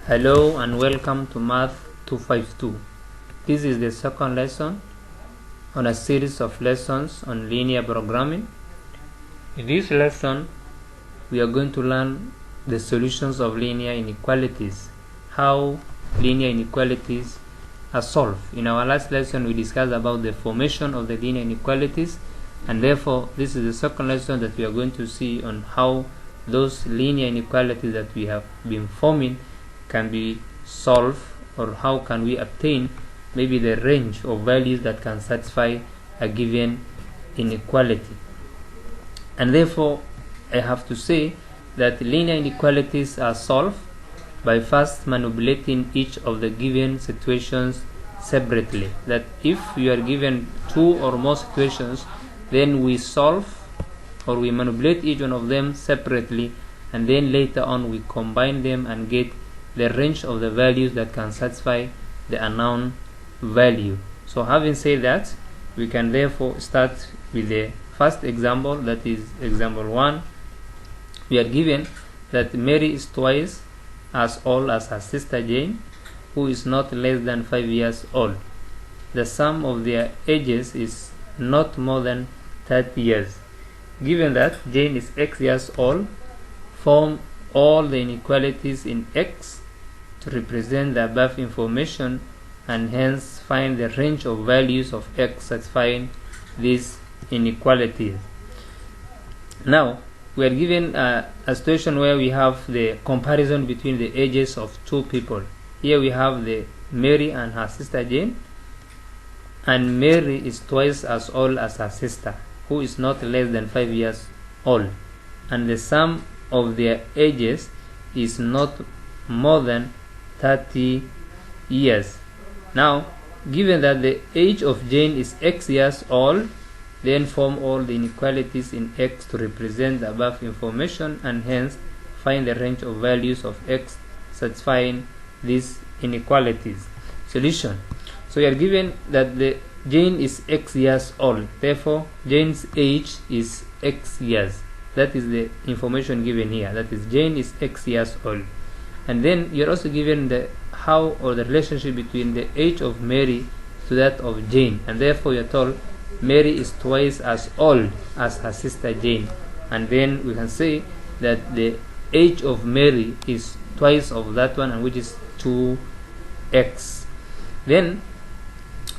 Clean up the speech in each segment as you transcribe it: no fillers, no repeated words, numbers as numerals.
Hello and welcome to Math 252. This is the second lesson on a series of lessons on linear programming. In this lesson, we are going to learn the solutions of linear inequalities, how linear inequalities are solved. In our last lesson, we discussed about the formation of the linear inequalities, and therefore this is the second lesson that we are going to see on how those linear inequalities that we have been forming can be solved, or how can we obtain maybe the range of values that can satisfy a given inequality. And therefore I have to say that linear inequalities are solved by first manipulating each of the given situations separately. That if you are given two or more situations, then we solve or we manipulate each one of them separately, and then later on we combine them and get the range of the values that can satisfy the unknown value. So having said that, we can therefore start with the first example, that is example 1. We are given that Mary is twice as old as her sister Jane, who is not less than 5 years old. The sum of their ages is not more than 30 years. Given that Jane is x years old, form all the inequalities in x to represent the above information, and hence find the range of values of x satisfying these inequalities. Now we are given a situation where we have the comparison between the ages of two people. Here we have the Mary and her sister Jane, and Mary is twice as old as her sister, who is not less than 5 years old, and the sum of their ages is not more than 30 years. Now, given that the age of Jane is x years old, then form all the inequalities in x to represent the above information, and hence find the range of values of x satisfying these inequalities. Solution. So you are given that the Jane is x years old, therefore Jane's age is x years. That is the information given here, that is Jane is x years old. And then you're also given the how or the relationship between the age of Mary to that of Jane, and therefore you're told Mary is twice as old as her sister Jane, and then we can say that the age of Mary is twice of that one, and which is 2x. Then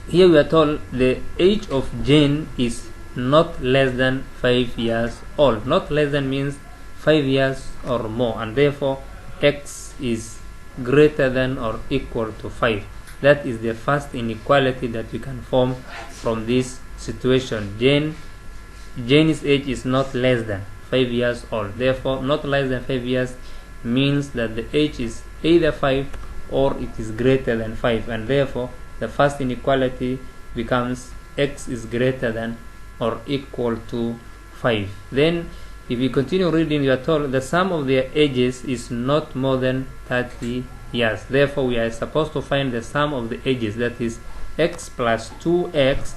here we are told the age of Jane is not less than 5 years old. Not less than means 5 years or more, and therefore x is greater than or equal to 5. That is the first inequality that we can form from this situation. Jane's age is not less than 5 years old. Therefore, not less than 5 years means that the age is either 5 or it is greater than 5, and therefore the first inequality becomes x is greater than or equal to 5. Then if you continue reading, you are told the sum of their ages is not more than 30 years. Therefore we are supposed to find the sum of the ages, that is x plus 2x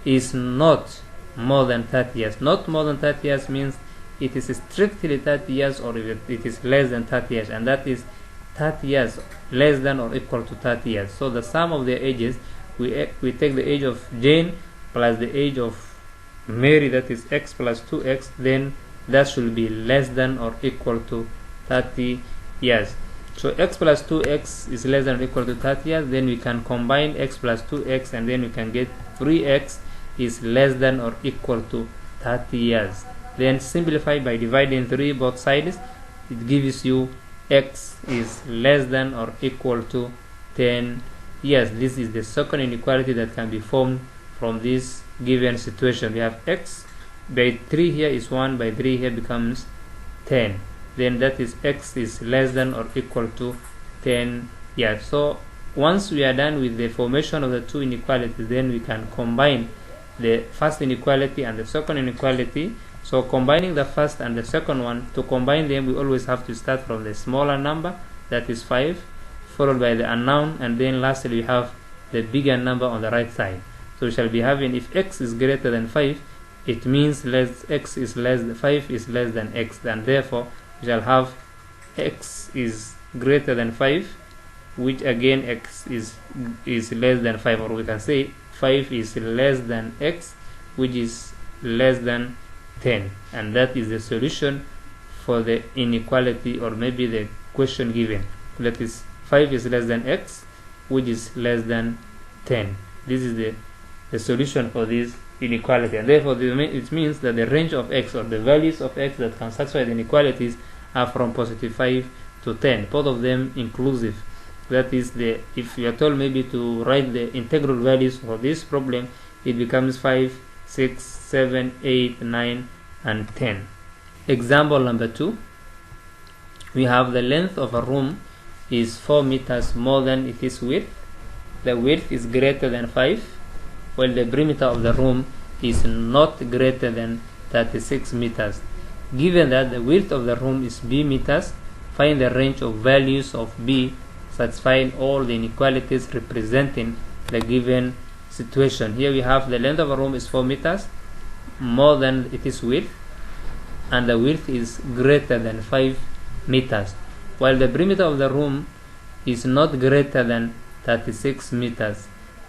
is not more than 30 years. Not more than 30 years means it is strictly 30 years, or it is less than 30 years, and that is 30 years less than or equal to 30 years. So the sum of their ages, we take the age of Jane plus the age of Mary, that is x plus 2x, then that should be less than or equal to 30 years. So x plus 2x is less than or equal to 30 years. Then we can combine x plus 2x, and then we can get 3x is less than or equal to 30 years. Then simplify by dividing 3 both sides. It gives you x is less than or equal to 10 years. This is the second inequality that can be formed from this given situation. We have x by 3 here is 1, by 3 here becomes 10. Then that is x is less than or equal to 10 years. So once we are done with the formation of the two inequalities, then we can combine the first inequality and the second inequality. So combining the first and the second one, to combine them we always have to start from the smaller number, that is 5, followed by the unknown, and then lastly we have the bigger number on the right side. So we shall be having, if x is greater than 5, it means x is less than 5 is less than x, and therefore we shall have x is greater than 5 which again x is less than 5, or we can say 5 is less than x, which is less than 10, and that is the solution for the inequality, or maybe the question given. That is 5 is less than x, which is less than 10. This is the solution for this inequality, and therefore it means that the range of x, or the values of x that can satisfy the inequalities, are from positive 5 to 10, both of them inclusive. That is, if you are told maybe to write the integral values for this problem, it becomes 5, 6, 7, 8, 9, and 10. Example number 2. We have the length of a room is 4 meters more than it is width. The width is greater than 5, while the perimeter of the room is not greater than 36 meters. Given that the width of the room is b meters, find the range of values of b satisfying all the inequalities representing the given situation. Here we have the length of a room is 4 meters more than it is width, and the width is greater than 5 meters, while the perimeter of the room is not greater than 36 meters.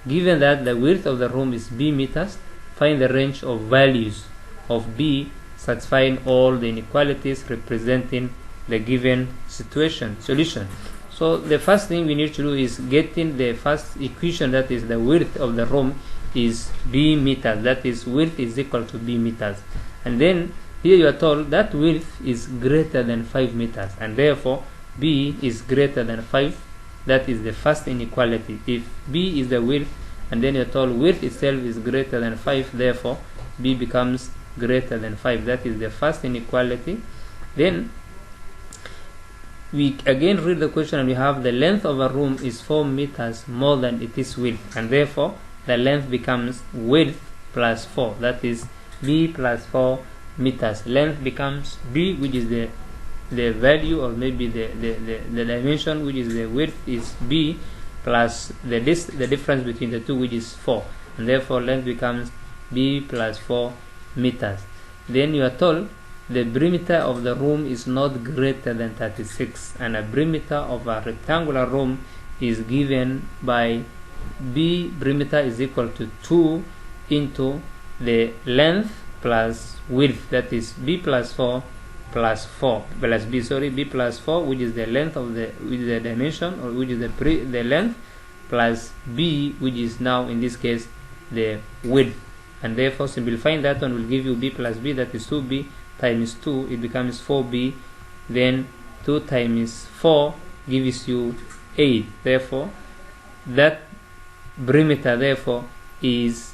Given that the width of the room is b meters, find the range of values of b satisfying all the inequalities representing the given situation. Solution. So the first thing we need to do is getting the first equation, that is the width of the room is b meters, that is width is equal to b meters, and then here you are told that width is greater than 5 meters, and therefore b is greater than 5. That is the first inequality. If b is the width, and then you are told width itself is greater than 5, therefore b becomes greater than 5. That is the first inequality. Then we again read the question, and we have the length of a room is 4 meters more than it is width, and therefore the length becomes width plus 4, that is b plus 4 meters. Length becomes b, which is the value, or maybe the dimension, which is the width, is b, plus the difference between the two, which is 4, and therefore length becomes b plus 4 meters. Then you are told the perimeter of the room is not greater than 36, and a perimeter of a rectangular room is given by b perimeter is equal to 2 into the length plus width, that is b plus 4 plus 4 plus b plus 4, which is the length of the dimension, or which is the length, plus b, which is now in this case the width, and therefore simplifying that one will give you b plus b, that is 2b times 2, it becomes 4b, then 2 times 4 gives you 8. Therefore that perimeter therefore is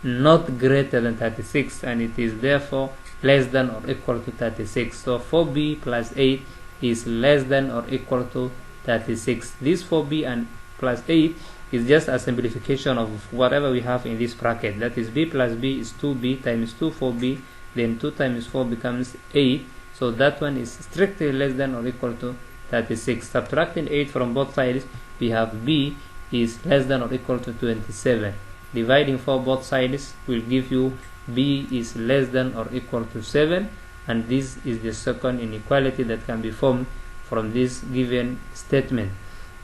not greater than 36, and it is therefore less than or equal to 36. So 4b plus 8 is less than or equal to 36. This 4b and plus 8 is just a simplification of whatever we have in this bracket. That is b plus b is 2b times 2 4b, then 2 times 4 becomes 8. So that one is strictly less than or equal to 36. Subtracting 8 from both sides, we have b is less than or equal to 27. Dividing for both sides will give you b is less than or equal to 7, and this is the second inequality that can be formed from this given statement.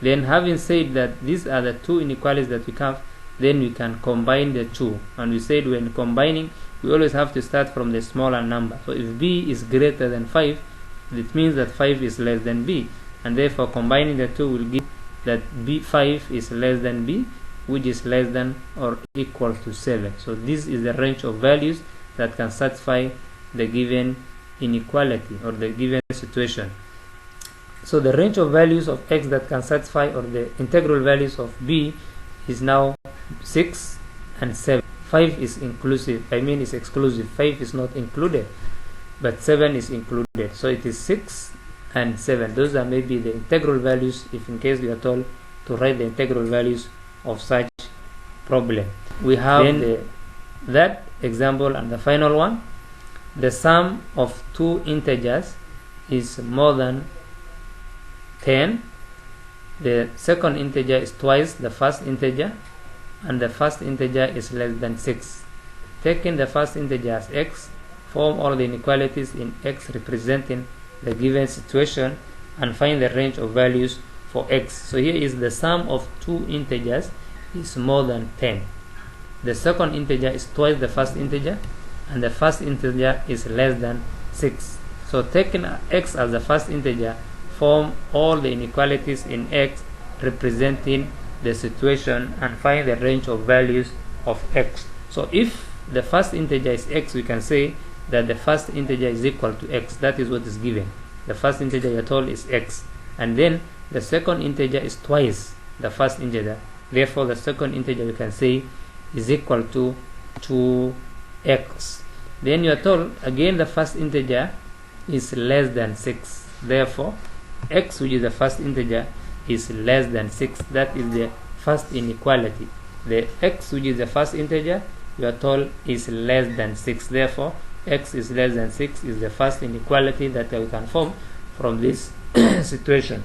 Then, having said that these are the two inequalities that we have, then we can combine the two, and we said when combining we always have to start from the smaller number. So if b is greater than 5, it means that 5 is less than b, and therefore combining the two will give that b5 is less than b, which is less than or equal to 7. So this is the range of values that can satisfy the given inequality or the given situation. So the range of values of x that can satisfy, or the integral values of b, is now 6 and 7. 5 is inclusive, is exclusive. 5 is not included, but 7 is included. So it is 6 and 7. Those are maybe the integral values, if in case we are told to write the integral values of such problem. We have that example, and the final one. The sum of two integers is more than 10. The second integer is twice the first integer, and the first integer is less than 6. Taking the first integer as x, form all the inequalities in x representing the given situation, and find the range of values for x. So here is the sum of two integers is more than 10. The second integer is twice the first integer, and the first integer is less than 6. So taking x as the first integer, form all the inequalities in x representing the situation and find the range of values of x. So if the first integer is x, we can say that the first integer is equal to x. That is what is given. The first integer you're told is x, and then the second integer is twice the first integer. Therefore the second integer we can say is equal to 2x. Then you are told again the first integer is less than 6. Therefore x, which is the first integer, is less than 6. That is the first inequality. The x, which is the first integer, you are told is less than 6. Therefore x is less than 6 is the first inequality that we can form from this situation.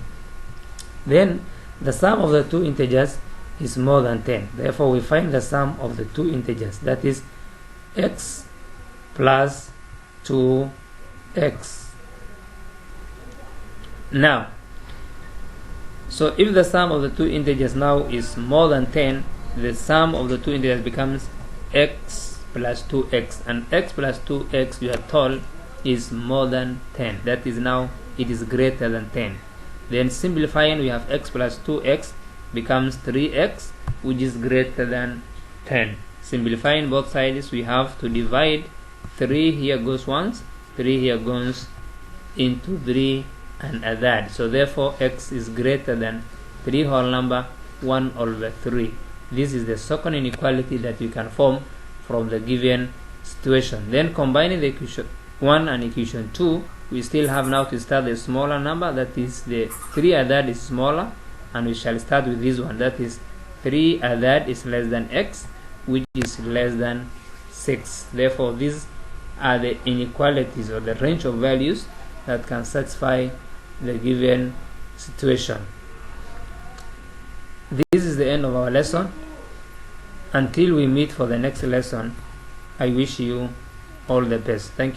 Then the sum of the two integers is more than 10. Therefore we find the sum of the two integers, that is x plus 2x. Now, so if the sum of the two integers now is more than 10, the sum of the two integers becomes x plus 2x, and x plus 2x you are told is more than 10. That is now it is greater than 10. Then simplifying, we have x plus 2x becomes 3x, which is greater than 10. Simplifying both sides, we have to divide 3 here goes once, 3 here goes into 3 and add that. So therefore x is greater than 3 whole number 1 over 3. This is the second inequality that you can form from the given situation. Then combining the equation 1 and equation 2, we still have now to start the smaller number, that is the 3 added is smaller, and we shall start with this one, that is 3 added is less than x, which is less than 6. Therefore these are the inequalities or the range of values that can satisfy the given situation. This is the end of our lesson. Until we meet for the next lesson, I wish you all the best. Thank you.